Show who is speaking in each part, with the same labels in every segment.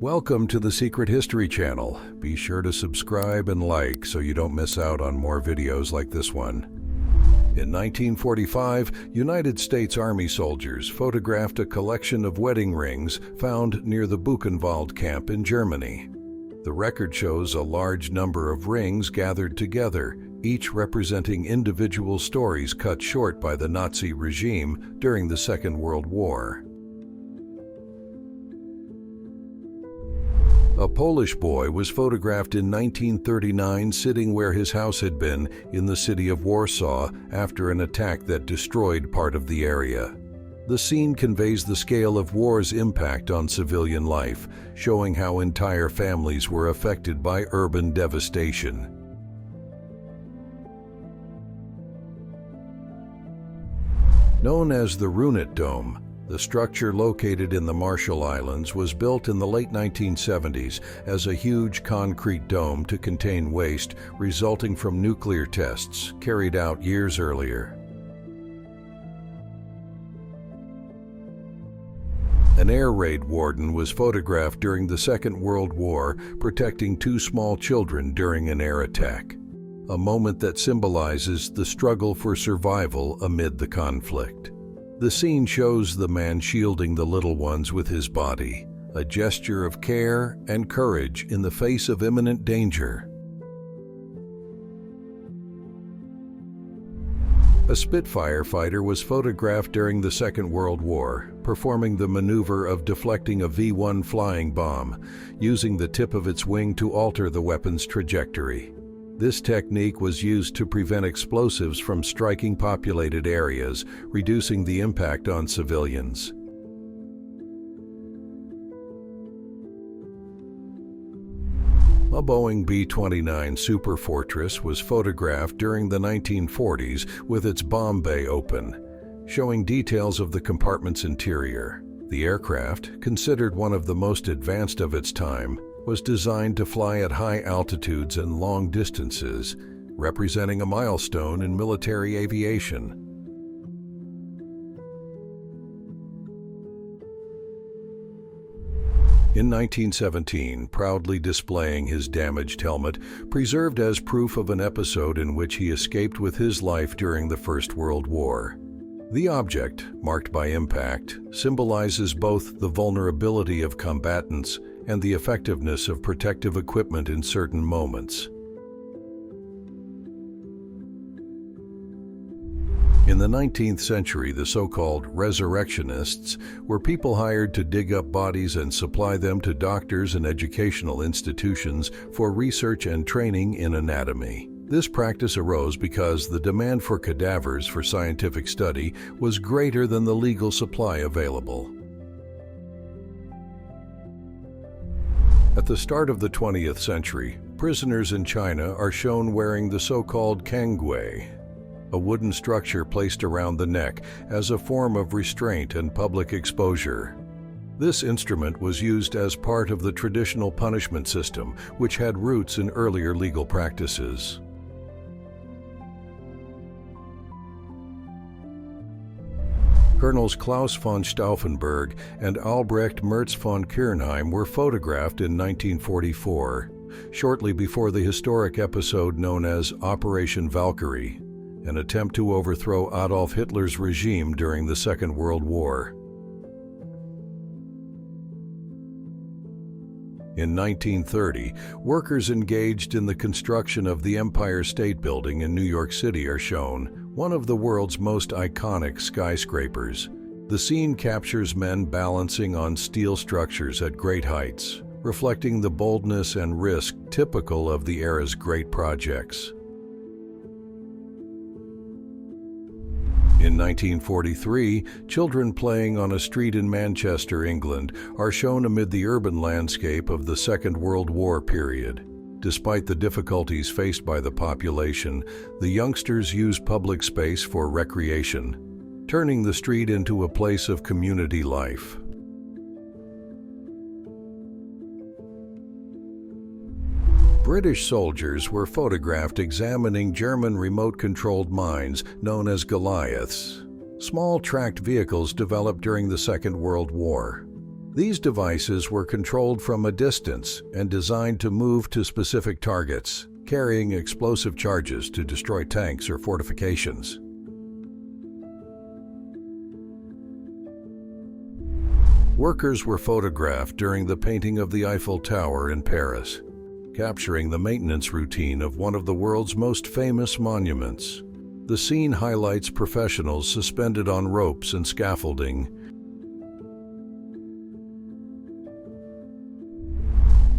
Speaker 1: Welcome to the Secret History Channel. Be sure to subscribe and like so you don't miss out on more videos like this one. In 1945, United States Army soldiers photographed a collection of wedding rings found near the Buchenwald camp in Germany. The record shows a large number of rings gathered together, each representing individual stories cut short by the Nazi regime during the Second World War. A Polish boy was photographed in 1939 sitting where his house had been in the city of Warsaw after an attack that destroyed part of the area. The scene conveys the scale of war's impact on civilian life, showing how entire families were affected by urban devastation. Known as the Runit Dome, the structure located in the Marshall Islands was built in the late 1970s as a huge concrete dome to contain waste resulting from nuclear tests carried out years earlier. An air raid warden was photographed during the Second World War protecting two small children during an air attack, a moment that symbolizes the struggle for survival amid the conflict. The scene shows the man shielding the little ones with his body, a gesture of care and courage in the face of imminent danger. A Spitfire fighter was photographed during the Second World War, performing the maneuver of deflecting a V-1 flying bomb, using the tip of its wing to alter the weapon's trajectory. This technique was used to prevent explosives from striking populated areas, reducing the impact on civilians. A Boeing B-29 Superfortress was photographed during the 1940s with its bomb bay open, showing details of the compartment's interior. The aircraft, considered one of the most advanced of its time, was designed to fly at high altitudes and long distances, representing a milestone in military aviation. In 1917, proudly displaying his damaged helmet, preserved as proof of an episode in which he escaped with his life during the First World War. The object, marked by impact, symbolizes both the vulnerability of combatants and the effectiveness of protective equipment in certain moments. In the 19th century, the so-called resurrectionists were people hired to dig up bodies and supply them to doctors and educational institutions for research and training in anatomy. This practice arose because the demand for cadavers for scientific study was greater than the legal supply available. At the start of the 20th century, prisoners in China are shown wearing the so-called kangui, a wooden structure placed around the neck as a form of restraint and public exposure. This instrument was used as part of the traditional punishment system, which had roots in earlier legal practices. Colonels Klaus von Stauffenberg and Albrecht Merz von Kirnheim were photographed in 1944, shortly before the historic episode known as Operation Valkyrie, an attempt to overthrow Adolf Hitler's regime during the Second World War. In 1930, workers engaged in the construction of the Empire State Building in New York City are shown, one of the world's most iconic skyscrapers. The scene captures men balancing on steel structures at great heights, reflecting the boldness and risk typical of the era's great projects. In 1943, children playing on a street in Manchester, England, are shown amid the urban landscape of the Second World War period. Despite the difficulties faced by the population, the youngsters use public space for recreation, turning the street into a place of community life. British soldiers were photographed examining German remote-controlled mines known as Goliaths, small tracked vehicles developed during the Second World War. These devices were controlled from a distance and designed to move to specific targets, carrying explosive charges to destroy tanks or fortifications. Workers were photographed during the painting of the Eiffel Tower in Paris, capturing the maintenance routine of one of the world's most famous monuments. The scene highlights professionals suspended on ropes and scaffolding.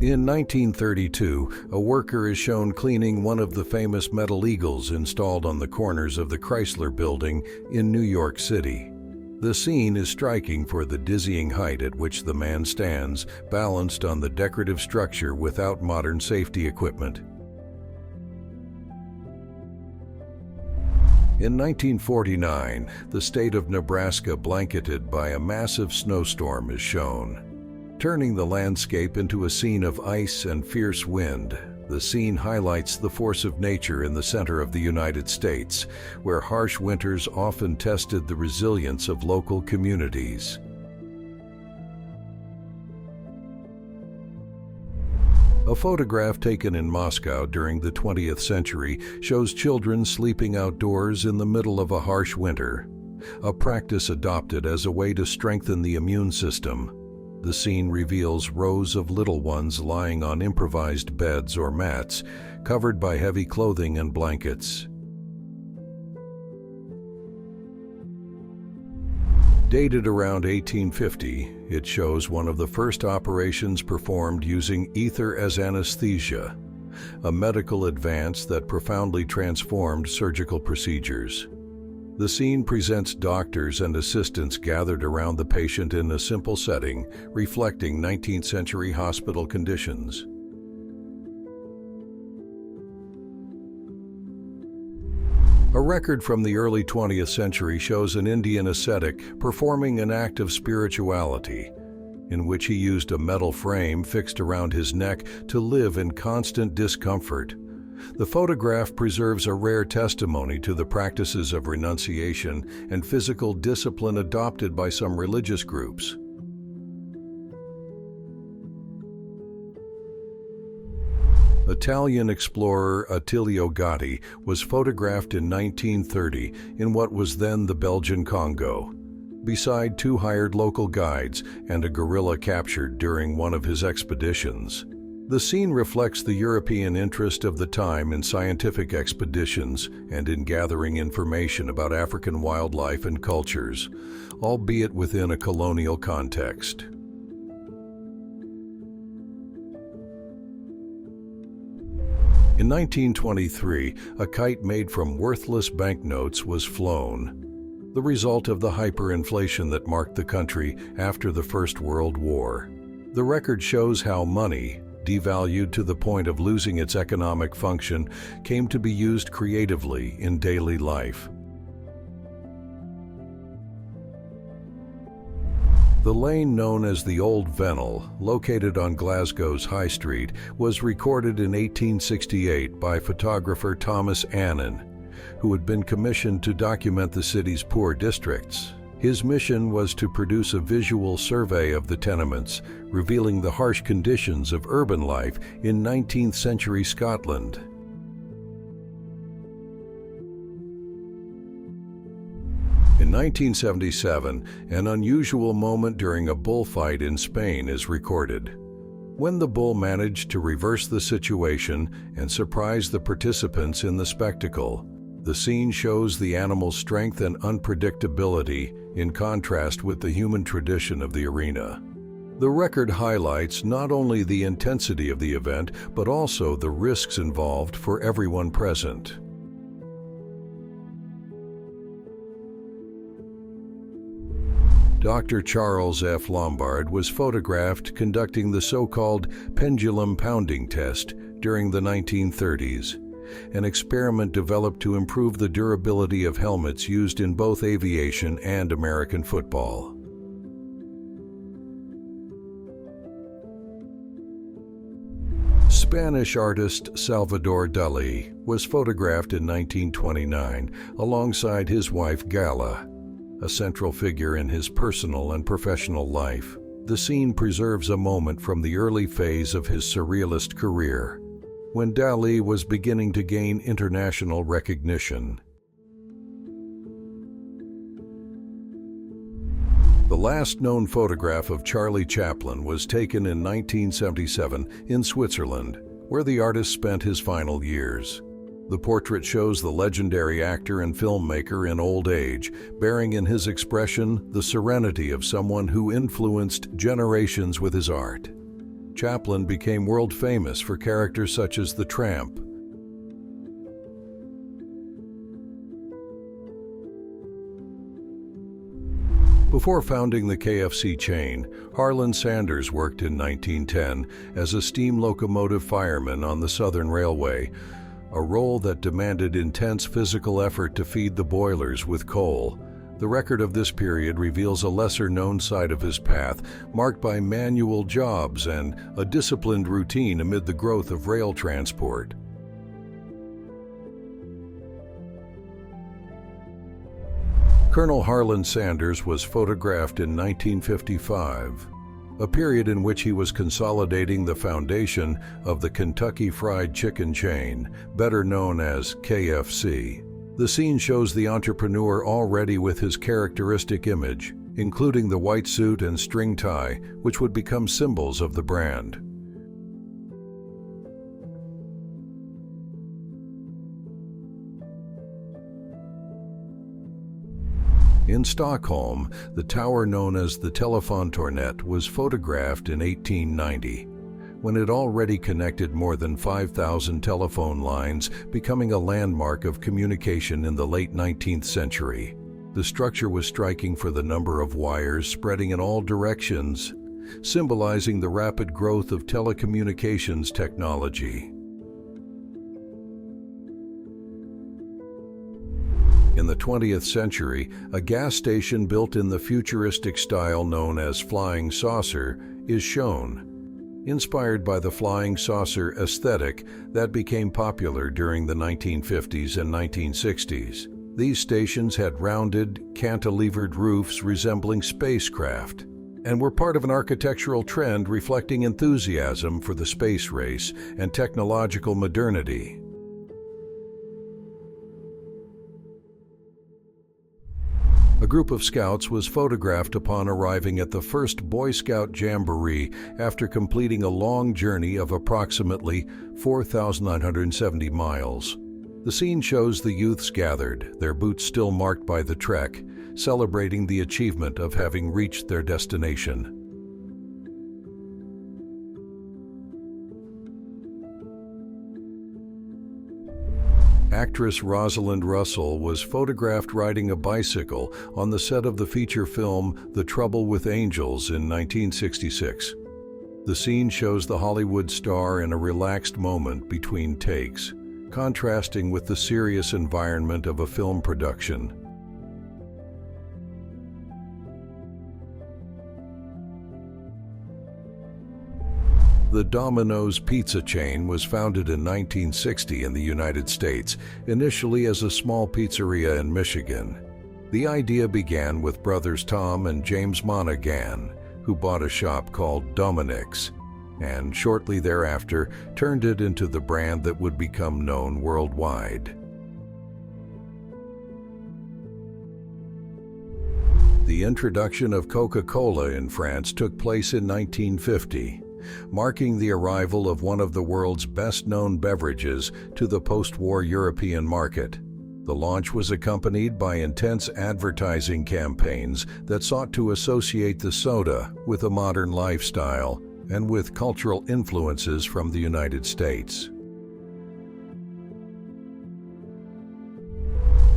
Speaker 1: In 1932, a worker is shown cleaning one of the famous metal eagles installed on the corners of the Chrysler Building in New York City. The scene is striking for the dizzying height at which the man stands, balanced on the decorative structure without modern safety equipment. In 1949, the state of Nebraska blanketed by a massive snowstorm is shown, turning the landscape into a scene of ice and fierce wind. The scene highlights the force of nature in the center of the United States, where harsh winters often tested the resilience of local communities. A photograph taken in Moscow during the 20th century shows children sleeping outdoors in the middle of a harsh winter, a practice adopted as a way to strengthen the immune system. The scene reveals rows of little ones lying on improvised beds or mats, covered by heavy clothing and blankets. Dated around 1850, it shows one of the first operations performed using ether as anesthesia, a medical advance that profoundly transformed surgical procedures. The scene presents doctors and assistants gathered around the patient in a simple setting, reflecting 19th century hospital conditions. A record from the early 20th century shows an Indian ascetic performing an act of spirituality, in which he used a metal frame fixed around his neck to live in constant discomfort. The photograph preserves a rare testimony to the practices of renunciation and physical discipline adopted by some religious groups. Italian explorer Attilio Gatti was photographed in 1930 in what was then the Belgian Congo, beside two hired local guides and a guerrilla captured during one of his expeditions. The scene reflects the European interest of the time in scientific expeditions and in gathering information about African wildlife and cultures, albeit within a colonial context. In 1923, a kite made from worthless banknotes was flown, the result of the hyperinflation that marked the country after the First World War. The record shows how money, devalued to the point of losing its economic function, came to be used creatively in daily life. The lane known as the Old Vennel, located on Glasgow's High Street, was recorded in 1868 by photographer Thomas Annan, who had been commissioned to document the city's poor districts. His mission was to produce a visual survey of the tenements, revealing the harsh conditions of urban life in 19th century Scotland. In 1977, an unusual moment during a bullfight in Spain is recorded, when the bull managed to reverse the situation and surprise the participants in the spectacle. The scene shows the animal's strength and unpredictability in contrast with the human tradition of the arena. The record highlights not only the intensity of the event, but also the risks involved for everyone present. Dr. Charles F. Lombard was photographed conducting the so-called pendulum pounding test during the 1930s, an experiment developed to improve the durability of helmets used in both aviation and American football. Spanish artist Salvador Dalí was photographed in 1929 alongside his wife Gala, a central figure in his personal and professional life. The scene preserves a moment from the early phase of his surrealist career, when Dalí was beginning to gain international recognition. The last known photograph of Charlie Chaplin was taken in 1977 in Switzerland, where the artist spent his final years. The portrait shows the legendary actor and filmmaker in old age, bearing in his expression the serenity of someone who influenced generations with his art. Chaplin became world famous for characters such as the Tramp. Before founding the KFC chain, Harlan Sanders worked in 1910 as a steam locomotive fireman on the Southern Railway, a role that demanded intense physical effort to feed the boilers with coal. The record of this period reveals a lesser-known side of his path, marked by manual jobs and a disciplined routine amid the growth of rail transport. Colonel Harlan Sanders was photographed in 1955, a period in which he was consolidating the foundation of the Kentucky Fried Chicken chain, better known as KFC. The scene shows the entrepreneur already with his characteristic image, including the white suit and string tie, which would become symbols of the brand. In Stockholm, the tower known as the Telefontornet was photographed in 1890, when it already connected more than 5,000 telephone lines, becoming a landmark of communication in the late 19th century. The structure was striking for the number of wires spreading in all directions, symbolizing the rapid growth of telecommunications technology. In the 20th century, a gas station built in the futuristic style known as flying saucer is shown. Inspired by the flying saucer aesthetic that became popular during the 1950s and 1960s, these stations had rounded, cantilevered roofs resembling spacecraft, and were part of an architectural trend reflecting enthusiasm for the space race and technological modernity. A group of scouts was photographed upon arriving at the first Boy Scout Jamboree after completing a long journey of approximately 4,970 miles. The scene shows the youths gathered, their boots still marked by the trek, celebrating the achievement of having reached their destination. Actress Rosalind Russell was photographed riding a bicycle on the set of the feature film The Trouble with Angels in 1966. The scene shows the Hollywood star in a relaxed moment between takes, contrasting with the serious environment of a film production. The Domino's pizza chain was founded in 1960 in the United States, initially as a small pizzeria in Michigan. The idea began with brothers Tom and James Monaghan, who bought a shop called Dominic's, and shortly thereafter turned it into the brand that would become known worldwide. The introduction of Coca-Cola in France took place in 1950. Marking the arrival of one of the world's best-known beverages to the post-war European market. The launch was accompanied by intense advertising campaigns that sought to associate the soda with a modern lifestyle and with cultural influences from the United States.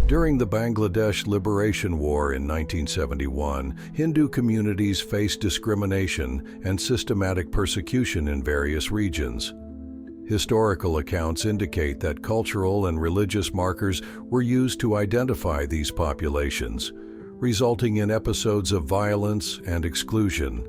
Speaker 1: During the Bangladesh Liberation War in 1971, Hindu communities faced discrimination and systematic persecution in various regions. Historical accounts indicate that cultural and religious markers were used to identify these populations, resulting in episodes of violence and exclusion.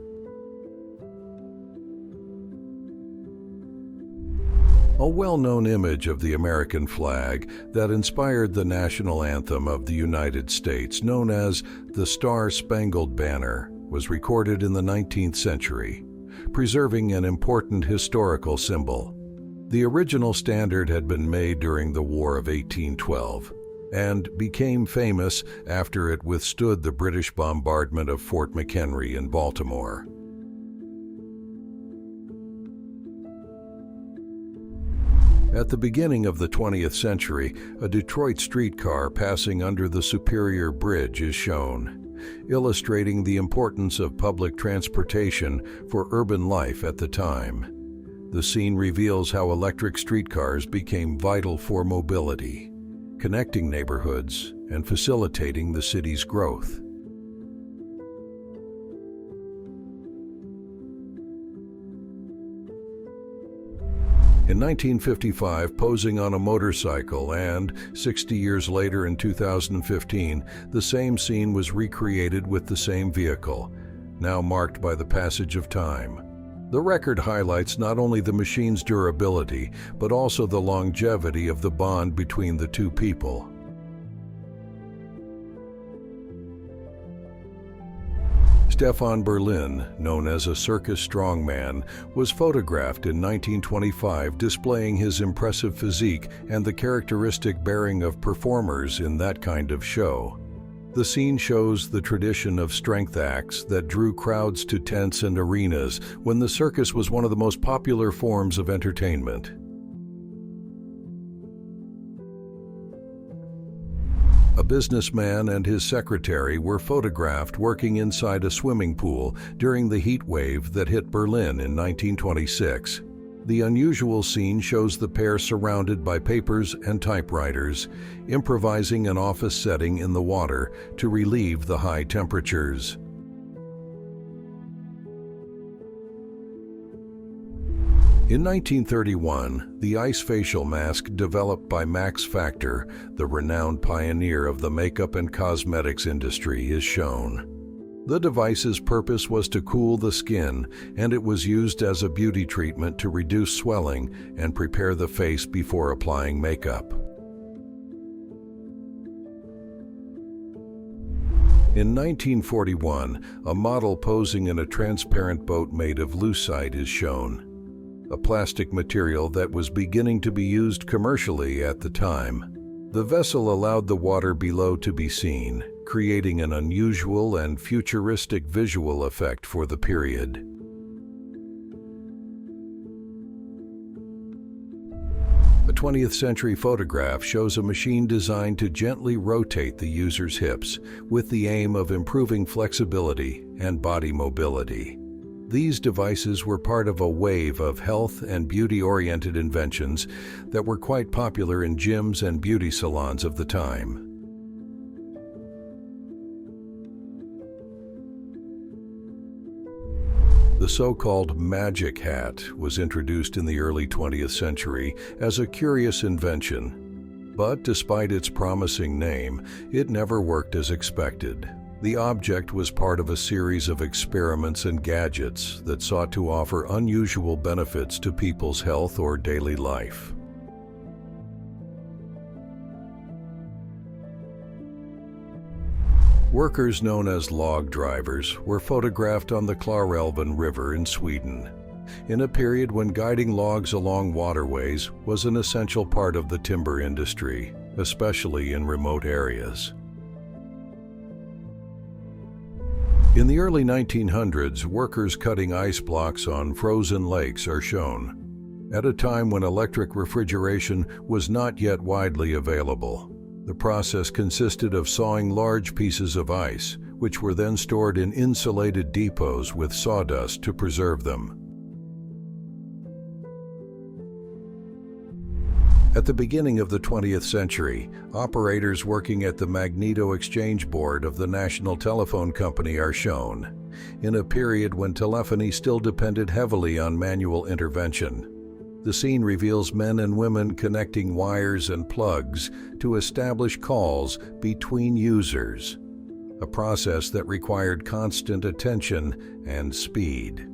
Speaker 1: A well-known image of the American flag that inspired the national anthem of the United States, known as the Star-Spangled Banner, was recorded in the 19th century, preserving an important historical symbol. The original standard had been made during the War of 1812 and became famous after it withstood the British bombardment of Fort McHenry in Baltimore. At the beginning of the 20th century, a Detroit streetcar passing under the Superior Bridge is shown, illustrating the importance of public transportation for urban life at the time. The scene reveals how electric streetcars became vital for mobility, connecting neighborhoods and facilitating the city's growth. In 1955, posing on a motorcycle, and 60 years later in 2015, the same scene was recreated with the same vehicle, now marked by the passage of time. The record highlights not only the machine's durability, but also the longevity of the bond between the two people. Stefan Berlin, known as a circus strongman, was photographed in 1925 displaying his impressive physique and the characteristic bearing of performers in that kind of show. The scene shows the tradition of strength acts that drew crowds to tents and arenas when the circus was one of the most popular forms of entertainment. A businessman and his secretary were photographed working inside a swimming pool during the heat wave that hit Berlin in 1926. The unusual scene shows the pair surrounded by papers and typewriters, improvising an office setting in the water to relieve the high temperatures. In 1931, the ice facial mask developed by Max Factor, the renowned pioneer of the makeup and cosmetics industry, is shown. The device's purpose was to cool the skin, and it was used as a beauty treatment to reduce swelling and prepare the face before applying makeup. In 1941, a model posing in a transparent boat made of lucite is shown, a plastic material that was beginning to be used commercially at the time. The vessel allowed the water below to be seen, creating an unusual and futuristic visual effect for the period. A 20th century photograph shows a machine designed to gently rotate the user's hips with the aim of improving flexibility and body mobility. These devices were part of a wave of health and beauty-oriented inventions that were quite popular in gyms and beauty salons of the time. The so-called magic hat was introduced in the early 20th century as a curious invention, but despite its promising name, it never worked as expected. The object was part of a series of experiments and gadgets that sought to offer unusual benefits to people's health or daily life. Workers known as log drivers were photographed on the Klarälven River in Sweden, in a period when guiding logs along waterways was an essential part of the timber industry, especially in remote areas. In the early 1900s, workers cutting ice blocks on frozen lakes are shown, at a time when electric refrigeration was not yet widely available. The process consisted of sawing large pieces of ice, which were then stored in insulated depots with sawdust to preserve them. At the beginning of the 20th century, operators working at the Magneto Exchange Board of the National Telephone Company are shown, in a period when telephony still depended heavily on manual intervention. The scene reveals men and women connecting wires and plugs to establish calls between users, a process that required constant attention and speed.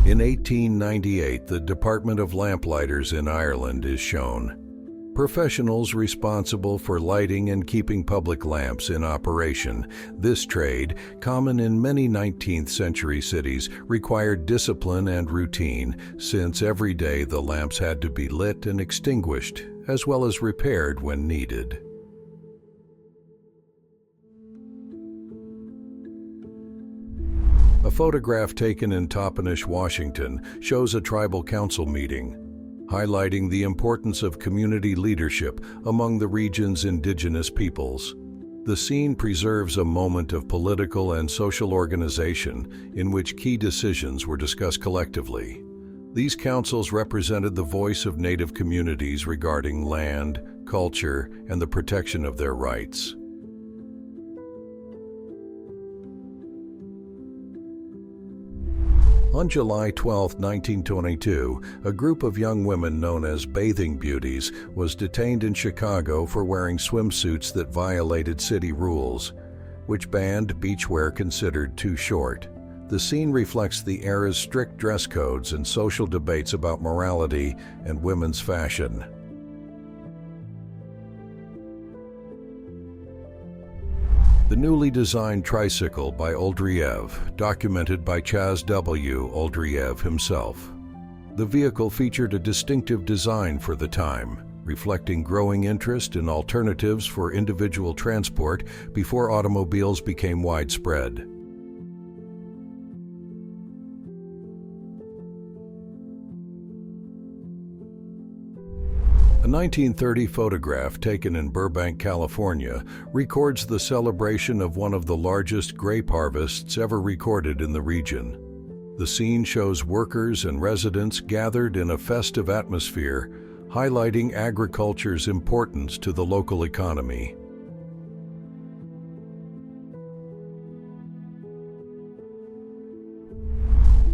Speaker 1: In 1898, the Department of Lamplighters in Ireland is shown. Professionals responsible for lighting and keeping public lamps in operation. This trade, common in many 19th century cities, required discipline and routine, since every day the lamps had to be lit and extinguished, as well as repaired when needed. A photograph taken in Toppenish, Washington, shows a tribal council meeting, highlighting the importance of community leadership among the region's indigenous peoples. The scene preserves a moment of political and social organization in which key decisions were discussed collectively. These councils represented the voice of Native communities regarding land, culture, and the protection of their rights. On July 12, 1922, a group of young women known as bathing beauties was detained in Chicago for wearing swimsuits that violated city rules, which banned beachwear considered too short. The scene reflects the era's strict dress codes and social debates about morality and women's fashion. The newly designed tricycle by Oldriev, documented by Chaz W. Oldriev himself. The vehicle featured a distinctive design for the time, reflecting growing interest in alternatives for individual transport before automobiles became widespread. A 1930 photograph taken in Burbank, California, records the celebration of one of the largest grape harvests ever recorded in the region. The scene shows workers and residents gathered in a festive atmosphere, highlighting agriculture's importance to the local economy.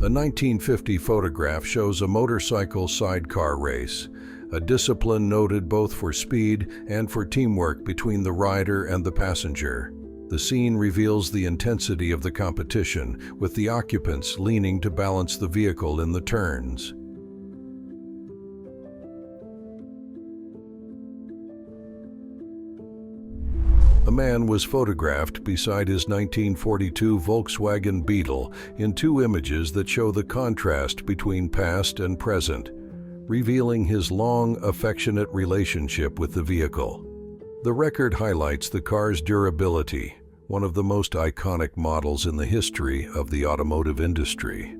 Speaker 1: A 1950 photograph shows a motorcycle sidecar race, a discipline noted both for speed and for teamwork between the rider and the passenger. The scene reveals the intensity of the competition, with the occupants leaning to balance the vehicle in the turns. A man was photographed beside his 1942 Volkswagen Beetle in two images that show the contrast between past and present, revealing his long, affectionate relationship with the vehicle. The record highlights the car's durability, one of the most iconic models in the history of the automotive industry.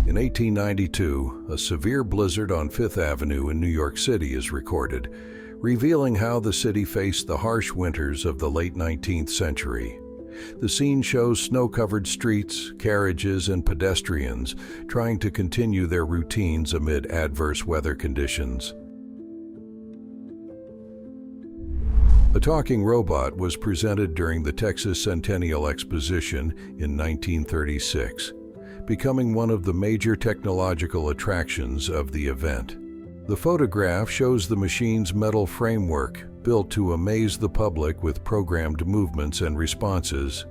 Speaker 1: In 1892, a severe blizzard on Fifth Avenue in New York City is recorded, revealing how the city faced the harsh winters of the late 19th century. The scene shows snow-covered streets, carriages, and pedestrians trying to continue their routines amid adverse weather conditions. A talking robot was presented during the Texas Centennial Exposition in 1936, becoming one of the major technological attractions of the event. The photograph shows the machine's metal framework, built to amaze the public with programmed movements and responses.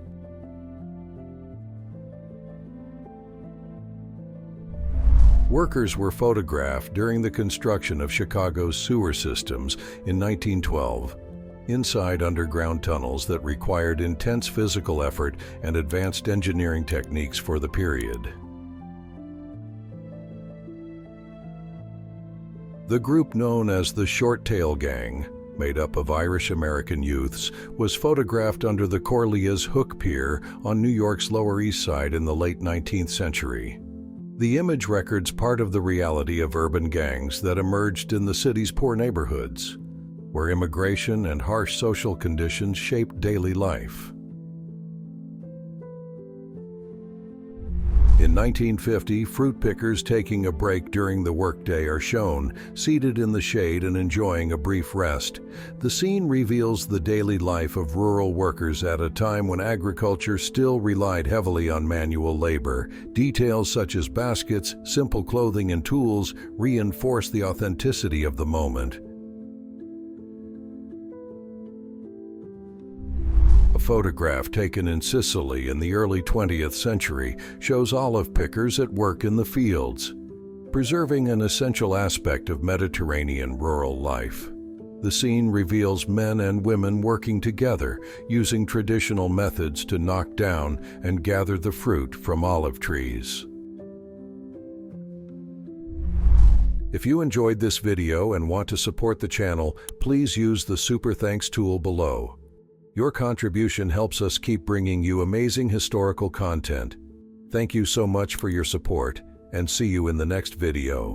Speaker 1: Workers were photographed during the construction of Chicago's sewer systems in 1912, inside underground tunnels that required intense physical effort and advanced engineering techniques for the period. The group known as the Short Tail Gang, made up of Irish-American youths, was photographed under the Corlea's Hook Pier on New York's Lower East Side in the late 19th century. The image records part of the reality of urban gangs that emerged in the city's poor neighborhoods, where immigration and harsh social conditions shaped daily life. In 1950, fruit pickers taking a break during the workday are shown, seated in the shade and enjoying a brief rest. The scene reveals the daily life of rural workers at a time when agriculture still relied heavily on manual labor. Details such as baskets, simple clothing, and tools reinforce the authenticity of the moment. A photograph taken in Sicily in the early 20th century shows olive pickers at work in the fields. preserving an essential aspect of Mediterranean rural life. The scene reveals men and women working together, using traditional methods to knock down and gather the fruit from olive trees. If you enjoyed this video and want to support the channel, please use the Super Thanks tool below. Your contribution helps us keep bringing you amazing historical content. Thank you so much for your support, and see you in the next video.